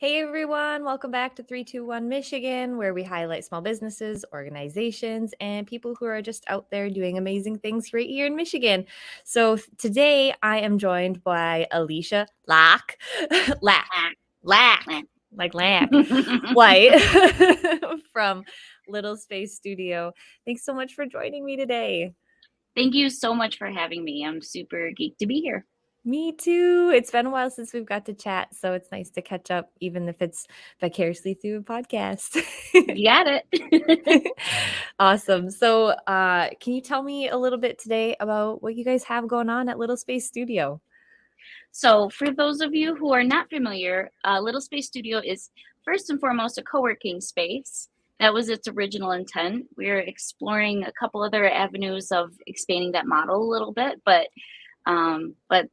Hey everyone, welcome back to 321 Michigan, where we highlight small businesses, organizations, and people who are just out there doing amazing things right here in Michigan. So today I am joined by Alysha Lach, Meh. like Lach, White from Little Space Studio. Thanks so much for joining me today. Thank you so much for having me. I'm super geeked to be here. Me too. It's been a while since we've got to chat, so it's nice to catch up, even if it's vicariously through a podcast. You got it. Awesome. So, can you tell me a little bit today about what you guys have going on at Little Space Studio? So, for those of you who are not familiar, Little Space Studio is first and foremost a co-working space. That was its original intent. We're exploring a couple other avenues of expanding that model a little bit, but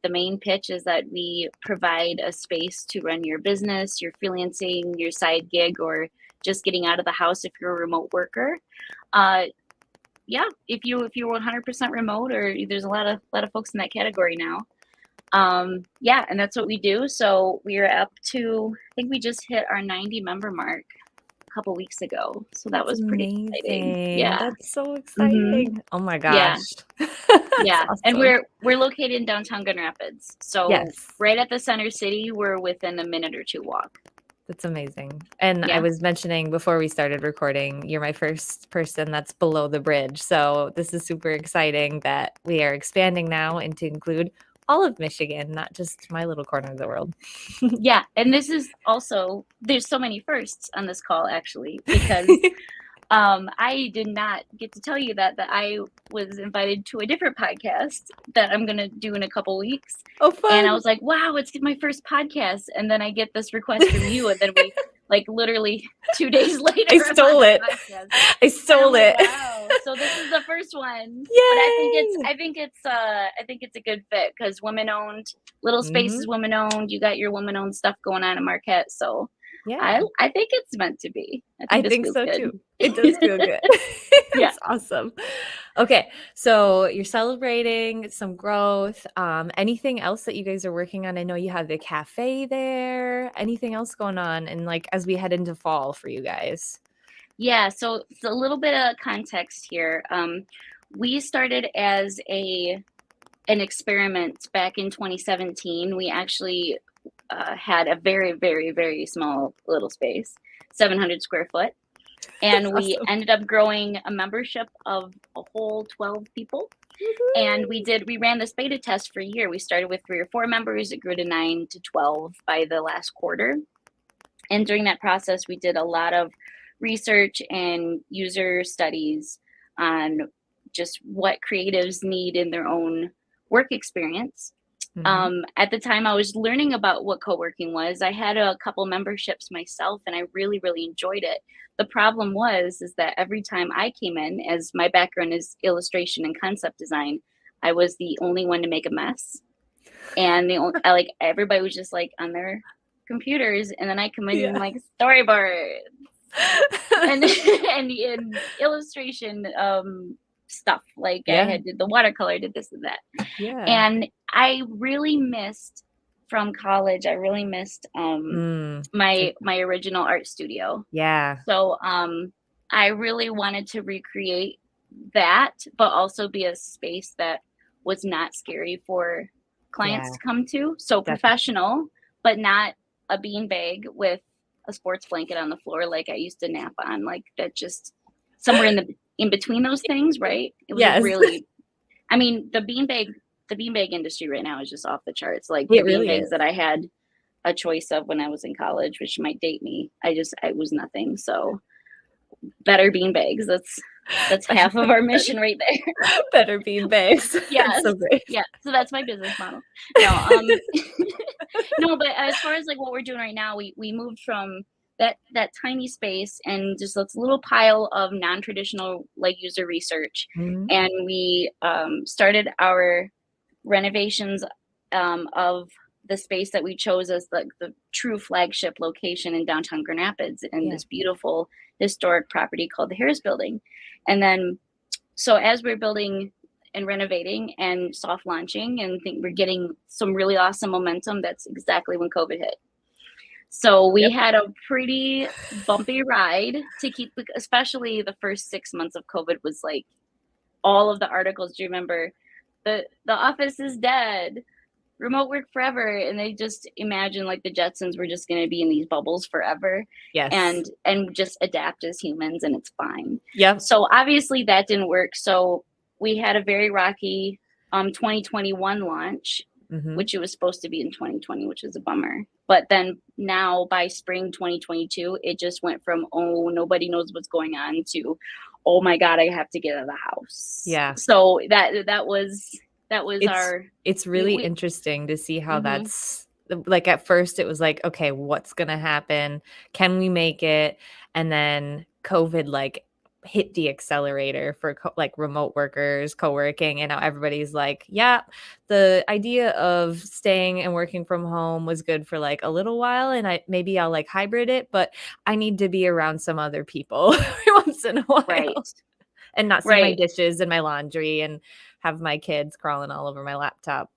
the main pitch is that we provide a space to run your business, your freelancing, your side gig, or just getting out of the house if you're a remote worker. Yeah, if you're 100% remote, or there's a lot of folks in that category now. Yeah, and that's what we do. So we are up to, I think we just hit our 90 member mark a couple weeks ago. So that That's was pretty exciting. amazing. Yeah. That's so hmm exciting. Oh my Yeah. gosh. That's Yeah. And awesome. we're located in downtown Grand Rapids. So Yes. right at the center city, we're within a minute or two walk. That's amazing. And I Yeah. was mentioning before we started recording, you're my first person that's below the bridge. So this is super exciting that we are expanding now and to include all of Michigan, not just my little corner of the world. Yeah. And this is also, there's so many firsts on this call actually, because I did not get to tell you that I was invited to a different podcast that I'm gonna do in a couple weeks. Oh, And I fun. was like, wow, it's my first podcast. And then I get this request from you, and then we like literally 2 days later I I'm stole on the it. podcast. I And I'm stole like, it. wow. So this is the first one. But Yay. I think it's a good fit because women owned, Little Space Mhm. is women owned. You got your women owned stuff going on in Marquette. So Yeah, I think it's meant to be. I I think this think feels so good. too. It does feel good. Yeah. That's awesome. Okay, so you're celebrating some growth. Anything else that you guys are working on? I know you have the cafe there. Anything else going on? And like as we head into fall for you guys? Yeah, so it's a little bit of context here. We started as an experiment back in 2017. We actually had a very, very, very small little space, 700 square foot. That's And we awesome. ended up growing a membership of a whole 12 people. And we ran this beta test for a year. We started with 3 or 4 members. It grew to 9 to 12 by the last quarter. And during that process, we did a lot of research and user studies on just what creatives need in their own work experience. Mhm. At the time, I was learning about what co-working was. I had a couple memberships myself, and I really, really enjoyed it. The problem is that every time I came in, as my background is illustration and concept design, I was the only one to make a mess, and like everybody was just like on their computers, and then I come in and Yeah. like storyboard and and illustration stuff. Like I Yeah. had did the watercolor, did this and that. Yeah. And I really missed from college, I really missed Mm. my original art studio. Yeah. So I really wanted to recreate that, but also be a space that was not scary for clients Yeah. to come to. So Definitely. professional, but not a beanbag with a sports blanket on the floor like I used to nap on. Like that, just somewhere in between those things, right? It was a Yes. really, I mean, the beanbag industry right now is just off the charts. Like the It really beanbags is. that I had a choice of when I was in college, which might date me. I was nothing. So better beanbags. That's half of our mission right there. Better bean bags. That's Yes. so great. Yeah. So that's my business model. No, no, but as far as like what we're doing right now, we moved from that tiny space and just this little pile of non-traditional like user research, Mhm. and we started our renovations of the space that we chose as the true flagship location in downtown Grand Rapids in Yeah. this beautiful historic property called the Harris Building. And then, so as we're building and renovating and soft launching and think we're getting some really awesome momentum, that's exactly when COVID hit. So we Yep. had a pretty bumpy ride to keep, especially the first 6 months of COVID was like all of the articles. Do you remember the office is dead, remote work forever, and they just imagine like the Jetsons were just going to be in these bubbles forever Yes. and just adapt as humans, and it's fine. Yep. So obviously that didn't work. So we had a very rocky 2021 launch, Mm-hmm. which it was supposed to be in 2020, which is a bummer. But then now by spring 2022, it just went from, oh, nobody knows what's going on, to, oh my God, I have to get out of the house. Yeah. So that was It's our, it's really interesting to see how mm-hmm. that's like, at first it was like, okay, what's gonna happen? Can we make it? And then COVID like hit the accelerator for like remote workers, co-working, and now everybody's like, yeah, the idea of staying and working from home was good for like a little while, and maybe I'll like hybrid it, but I need to be around some other people once in a Right. while and not see my Right. dishes and my laundry and have my kids crawling all over my laptop.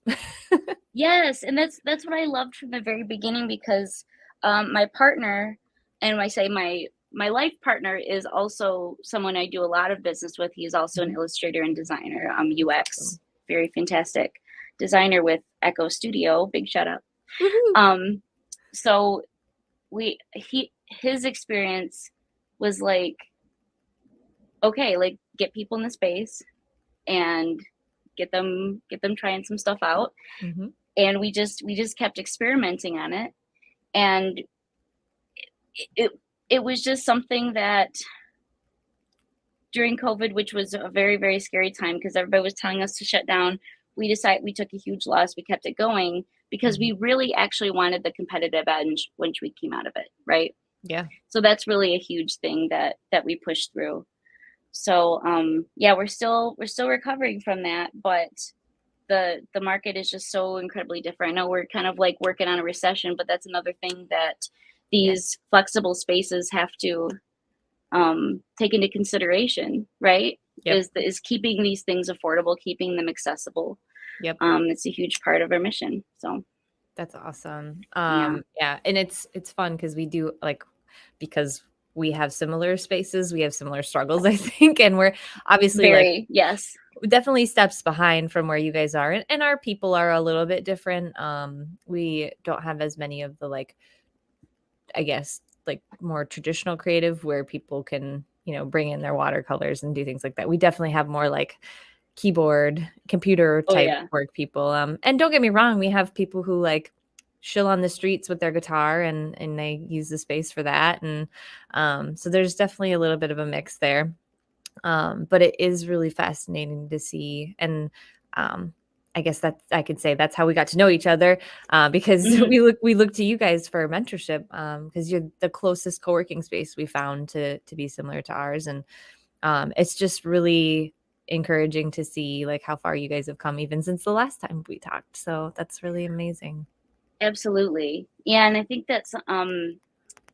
Yes, and that's what I loved from the very beginning, because my partner, and I say my life partner, is also someone I do a lot of business with. He's also an Mhm. illustrator and designer, Awesome. UX, very fantastic designer with Echo Studio. Big shout out. Woohoo. So his experience was like, okay, like get people in the space and get them trying some stuff out, Mhm. and we just kept experimenting on it, and it it was just something that during COVID, which was a very, very scary time because everybody was telling us to shut down, we took a huge loss. We kept it going because we Mhm. really actually wanted the competitive edge once we came out of it, right? Yeah. So that's really a huge thing that we pushed through. So yeah, we're still recovering from that, but the market is just so incredibly different. I know we're kind of like working on a recession, but that's another thing that Yeah. these flexible spaces have to take into consideration, right? Yep. Is keeping these things affordable, keeping them accessible. Yep. It's a huge part of our mission. So That's awesome. yeah, Yeah, and it's fun because we do like, because we have similar spaces, we have similar struggles, I think, and we're obviously like very yes. definitely steps behind from where you guys are, and our people are a little bit different. We don't have as many of the like, I guess, like more traditional creative where people can, bring in their watercolors and do things like that. We definitely have more like keyboard, computer Oh type yeah, work people. And don't get me wrong, we have people who like chill on the streets with their guitar and they use the space for that. And so there's definitely a little bit of a mix there. But it is really fascinating to see. And I guess that I could say that's how we got to know each other, because hmm we look to you guys for mentorship, because you're the closest co-working space we found to be similar to ours. And it's just really encouraging to see like how far you guys have come even since the last time we talked. So that's really amazing. absolutely. Yeah, and I think that's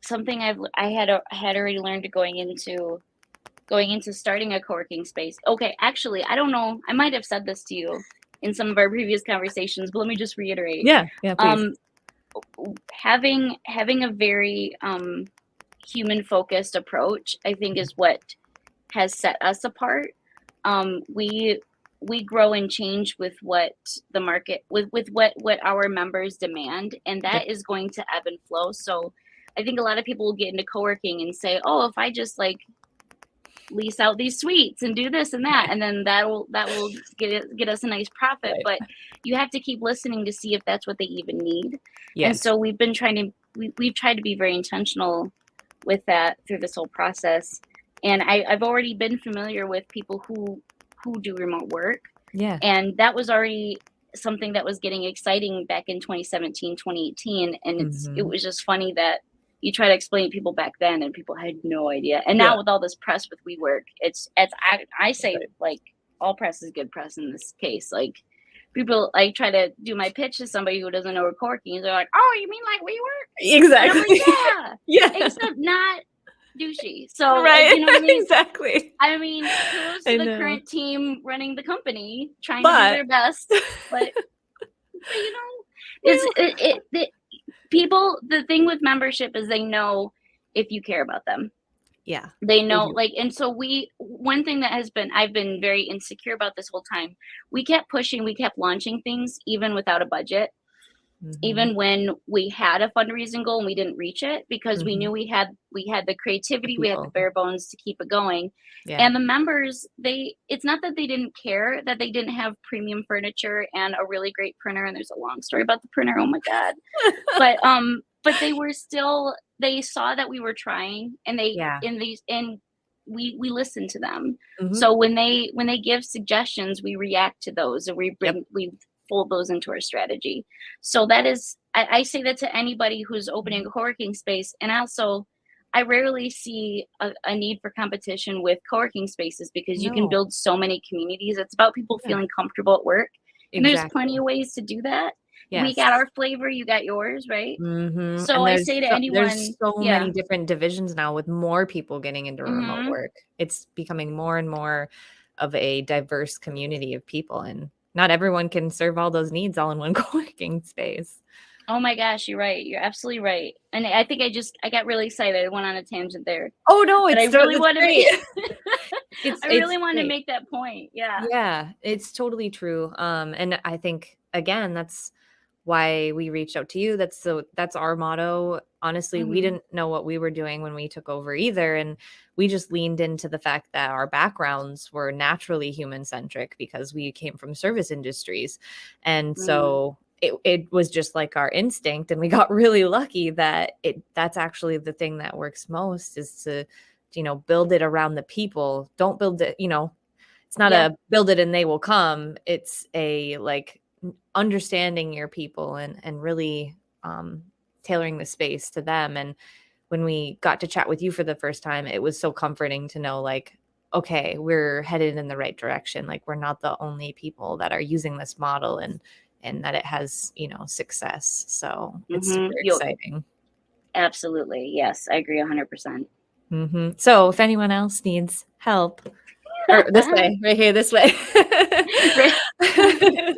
something I had already learned going into starting a co-working space. Okay, actually, I don't know. I might have said this to you in some of our previous conversations, but let me just reiterate. Yeah, yeah, please. Um, having a very human focused approach, I think, is what has set us apart. We grow and change with what the market, with what our members demand, and Yep. that is going to ebb and flow. So I think a lot of people will get into co-working and say, oh, if I just like lease out these suites and do this and that, and then that will get us a nice profit. Right. But you have to keep listening to see if that's what they even need. And Yes. so we've tried to be very intentional with that through this whole process. And I've already been familiar with people who do remote work, Yeah. and that was already something that was getting exciting back in 2017, 2018. And it Hmm. was just funny that you try to explain to people back then and people had no idea. And Yeah. now with all this press with WeWork, I say Right. like all press is good press in this case. Like people, I try to do my pitch to somebody who doesn't know recording. They're like, "Oh, you mean like WeWork?" And I'm like, Exactly. "Yeah, Yeah. except not douchey." So like, Right. you know what I mean? Exactly. I mean, kudos to I the know. current team running the company, trying to do But their best, but you know, it's well, people, the thing with membership is they know if you care about them. Yeah. They They know, do. like, and so one thing that I've been very insecure about this whole time, we kept pushing, we kept launching things even without a budget, Mhm. even when we had a fundraising goal and we didn't reach it, because we Mhm. knew we had the The creativity, we had the people. bare bones to keep it going. Yeah. And the members, it's not that they didn't care that they didn't have premium furniture and a really great printer, and there's a long story about the printer, oh my god. But they were still, they saw that we were trying, and Yeah. we listened to them. Mhm. So when they give suggestions, we react to those, and Yep. we fold those into our strategy. So that is, I say that to anybody who's opening Mhm. a co-working space. And also, I rarely see a need for competition with co-working spaces, because you can No. build so many communities. It's about people Yeah. feeling comfortable at work, and there's plenty Exactly. of ways to do that. We got Yes. our flavor, you got yours, right? Mhm, So and I say to there's anyone, so yeah, many different divisions now with more people getting into remote mhm. work. It's becoming more and more of a diverse community of people, and not everyone can serve all those needs all in one co-working space. Oh my gosh, you're right. You're absolutely right. And I think I got really excited. I went on a tangent there. Oh, no, But I really it's want to great. make I It's really wanted to great. make that point. Yeah. Yeah, it's totally true. And I think again, that's why we reached out to you. That's our motto. Honestly, we Mhm. didn't know what we were doing when we took over either, and we just leaned into the fact that our backgrounds were naturally human centric because we came from service industries. And Mm. so it was just like our instinct, and we got really lucky that that's actually the thing that works most is to build it around the people. Don't build it, it's not Yeah. a build it and they will come. It's a like understanding your people and really um, tailoring the space to them. And when we got to chat with you for the first time, it was so comforting to know like, okay, we're headed in the right direction. Like we're not the only people that are using this model and that it has, success. So it's super Mhm. You exciting. absolutely. Yes, I agree 100%. So if anyone else needs help, or this way, right here, this way. Right. It's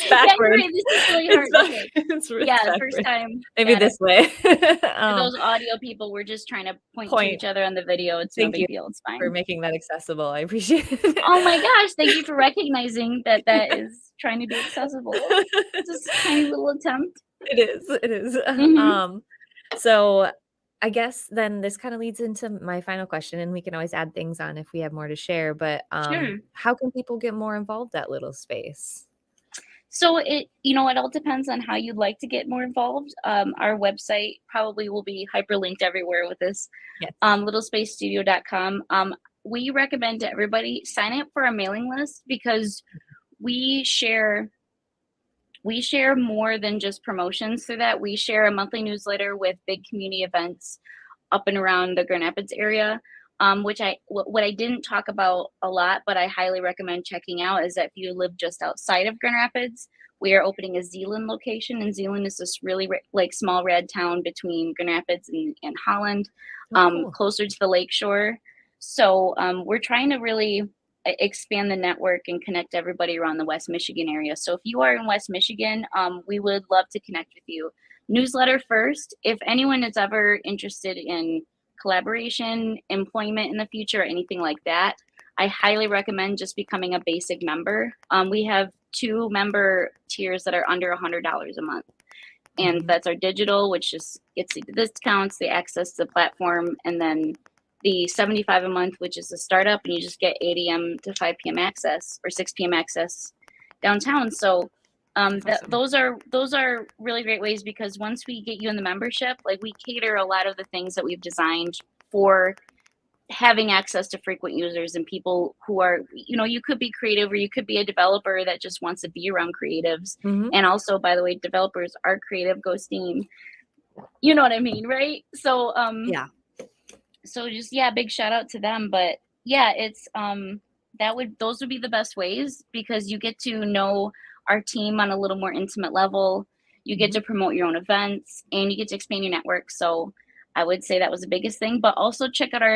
Yeah, you're backwards. right. This is really It's hard. back Okay. it's Yeah, first backwards. time. Maybe Got it. this way. For Um, those audio people, we're just trying to point to point. each other on the video. It's no Thank you big deal. It's for fine. making that accessible. I appreciate it. Oh my gosh, thank you for recognizing that that is trying to be accessible. Just tiny little attempt. It is. Mhm. Um, so I guess then this kind of leads into my final question, and we can always add things on if we have more to share, but, Sure. how can people get more involved at Little Space? So it all depends on how you'd like to get more involved. Our website probably will be hyperlinked everywhere with this, Yes. littlespacestudio.com. We recommend to everybody sign up for our mailing list, because we share we share more than just promotions through that. We share a monthly newsletter with big community events up and around the Grand Rapids area. Which what I didn't talk about a lot, but I highly recommend checking out, is that if you live just outside of Grand Rapids, we are opening a Zeeland location, and Zeeland is this really like small red town between Grand Rapids and Holland, Oh, cool. closer to the lake shore. So we're trying to really expand the network and connect everybody around the West Michigan area. So if you are in West Michigan, we would love to connect with you. Newsletter first. If anyone is ever interested in collaboration, employment in the future, anything like that, I highly recommend just becoming a basic member. We have two member tiers that are under $100 a month. And Mhm. that's our digital, which just gets the discounts, the access to the platform, and then the 75 a month, which is a startup, and you just get 8 a.m. to 5 p.m. access, or 6 p.m. access downtown. So That's awesome. those are really great ways, because once we get you in the membership, like, we cater a lot of the things that we've designed for having access to frequent users and people who are, you could be creative, or you could be a developer that just wants to be around creatives. Mhm. And also, by the way, developers are creative, go Steam. You know what I mean, right? So Yeah. so just, yeah, big shout out to them. But yeah, it's those would be the best ways, because you get to know our team on a little more intimate level. You get Mhm. to promote your own events, and you get to expand your network. So I would say that was the biggest thing. But also check out our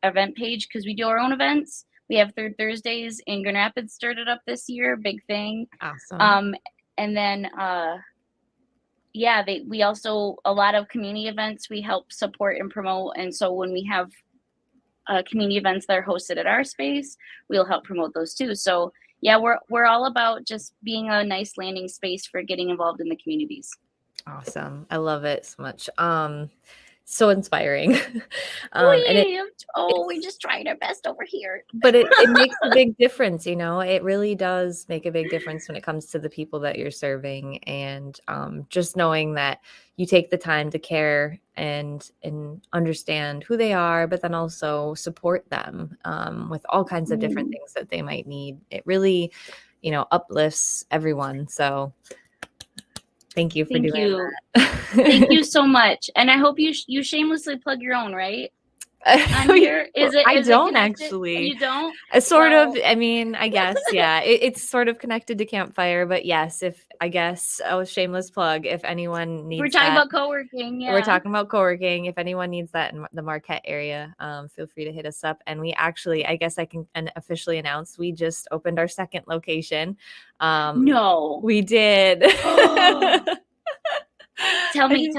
event page, because we do our own events. We have Third Thursdays in Grand Rapids, started up this year, big thing. Awesome. um and then yeah, we also, a lot of community events we help support and promote. And so when we have community events that are hosted at our space, we'll help promote those too. So yeah, we're all about just being a nice landing space for getting involved in the communities. Awesome. I love it so much. So inspiring. And We it's just tried our best over here. but it makes a big difference, you know. It really does make a big difference when it comes to the people that you're serving, and just knowing that you take the time to care and understand who they are, but then also support them with all kinds of different things that they might need. It really, you know, uplifts everyone. So thank you for Thank doing you. that. Thank you so much. And I hope you shamelessly plug your own, right? On here, I is it don't connected? actually. You don't? Sort of. Well, I mean, I guess, yeah. It's sort of connected to Campfire, but yes, if I guess, oh, shameless plug. If anyone we're needs talking that, about co-working, we're yeah. talking about co-working. If anyone needs that in the Marquette area, feel free to hit us up. And we actually, I guess I can officially announce, we just opened our second location. No. We did. Tell me.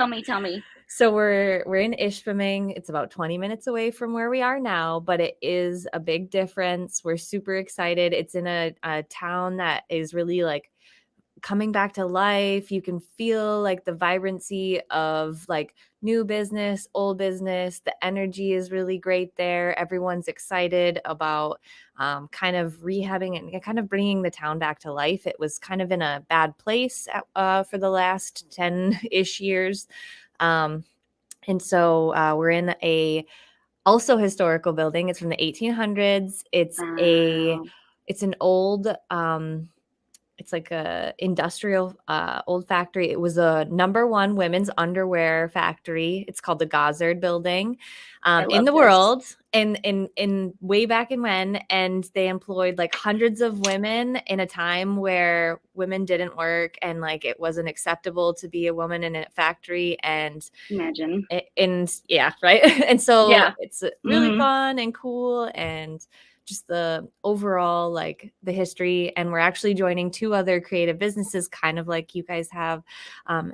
So we're in Ishpeming. It's about 20 minutes away from where we are now, but it is a big difference. We're super excited. It's in a town that is really like coming back to life. You can feel like the vibrancy of like new business, old business. The energy is really great there. Everyone's excited about kind of rehabbing and kind of bringing the town back to life. It was kind of in a bad place for the last 10-ish years. And so we're in a also historical building. It's from the 1800s. Wow. It's an old it's like a industrial old factory. It was a #1 women's underwear factory. It's called the Gozzard Building I in love the this. world, and in way back in when. And they employed like hundreds of women in a time where women didn't work, and like it wasn't acceptable to be a woman in a factory. Imagine. And yeah, right. And so Yeah. it's really fun and cool, and just the overall like the history. And we're actually joining 2 other creative businesses, kind of like you guys have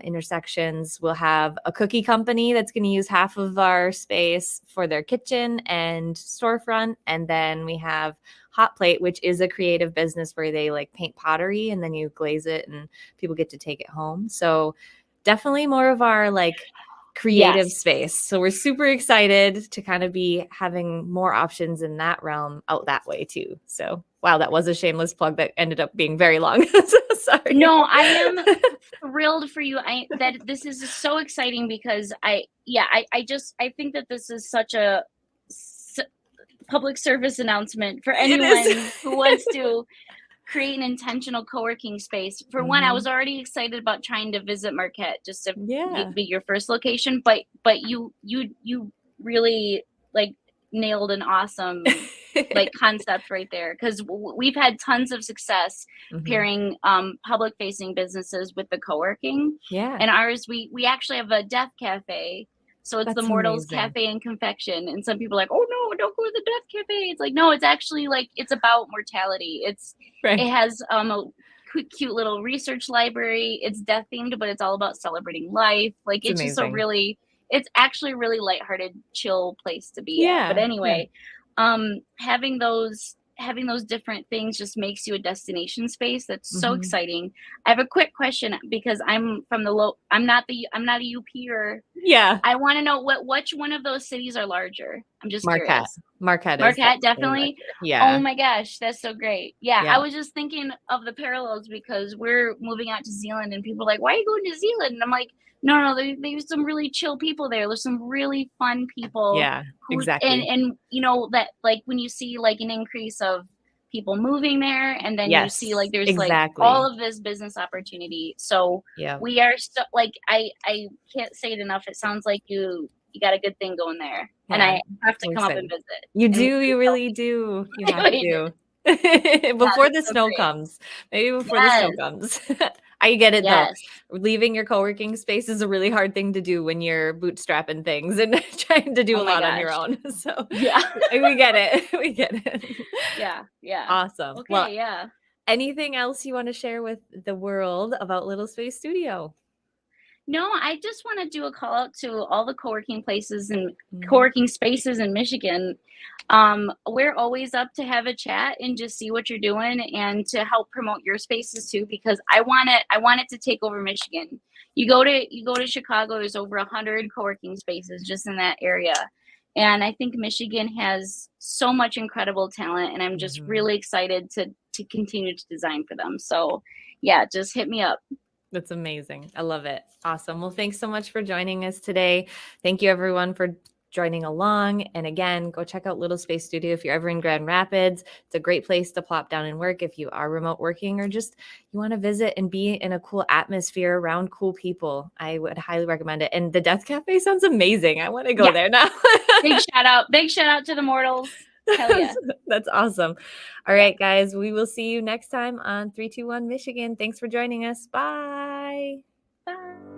intersections. We'll have a cookie company that's going to use half of our space for their kitchen and storefront, and then we have Hot Plate, which is a creative business where they like paint pottery and then you glaze it and people get to take it home. So definitely more of our like creative Yes. space. So we're super excited to kind of be having more options in that realm out that way too. So wow, that was a shameless plug that ended up being very long. So sorry. No, I am thrilled for you. That this is so exciting because I think that this is such a public service announcement for It is. anyone who wants to create an intentional co-working space. For one, I was already excited about trying to visit Marquette just to Yeah. be your first location, but you really like nailed an awesome like concept right there, because we've had tons of success pairing public facing businesses with the co-working. Yeah. And ours, we actually have a death cafe. So it's the That's Mortals amazing. Cafe and Confection. And some people are like, oh no, don't go to the death cafe. It's like, no, it's actually like, it's about mortality. It Right. has a cute little research library. It's death themed, but it's all about celebrating life. Like It's it's just a amazing. really, it's actually a really lighthearted, chill place to be at. But Yeah. Yeah. anyway, having those different things just makes you a destination space. That's so exciting. I have a quick question because I'm from the low. I'm not a UPer. Yeah. I want to know which one of those cities are larger. I'm just Marquette. curious. Marquette is Marquette, definitely definitely. larger. Yeah. Oh my gosh, that's so great. Yeah, Yeah. I was just thinking of the parallels because we're moving out to Zealand and people are like, why are you going to Zealand? And I'm like, no, there's some really chill people there. There's some really fun people Yeah. who, Exactly. and you know, that like when you see like an increase of people moving there, and then you see like Yes. there's like all Exactly. of this business opportunity. So Yeah. we are so like, I can't say it enough. It sounds like you got a good thing going there, and Yeah. I have to We're come up and excited. visit You and do, you tell really do. You have me. to. Yeah, Before that's the so snow great. comes. Maybe before the snow Yes, comes. I get it though. yes. Leaving your co-working space is a really hard thing to do when you're bootstrapping things and trying to do Oh a my lot on your gosh. own. So Yeah. we get it. We get it. Yeah, yeah. Awesome. Well, Okay, yeah. anything else you want to share with the world about Little Space Studio? No, I just want to do a call out to all the co-working places and Mhm. co-working spaces in Michigan. We're always up to have a chat and just see what you're doing and to help promote your spaces too, because I want it to take over Michigan. You go to Chicago, there's over 100 co-working spaces just in that area. And I think Michigan has so much incredible talent, and I'm just Mhm. really excited to continue to design for them. So yeah, just hit me up. That's amazing. I love it. Awesome. Well, thanks so much for joining us today. Thank you, everyone, for joining along. And again, go check out Little Space Studio if you're ever in Grand Rapids. It's a great place to plop down and work if you are remote working or just you want to visit and be in a cool atmosphere around cool people. I would highly recommend it. And the Death Cafe sounds amazing. I want to go Yeah, there now. big shout out to the mortals. Hell yeah. That's awesome. All Yeah. right, guys, we will see you next time on 321 Michigan. Thanks for joining us. Bye. Bye.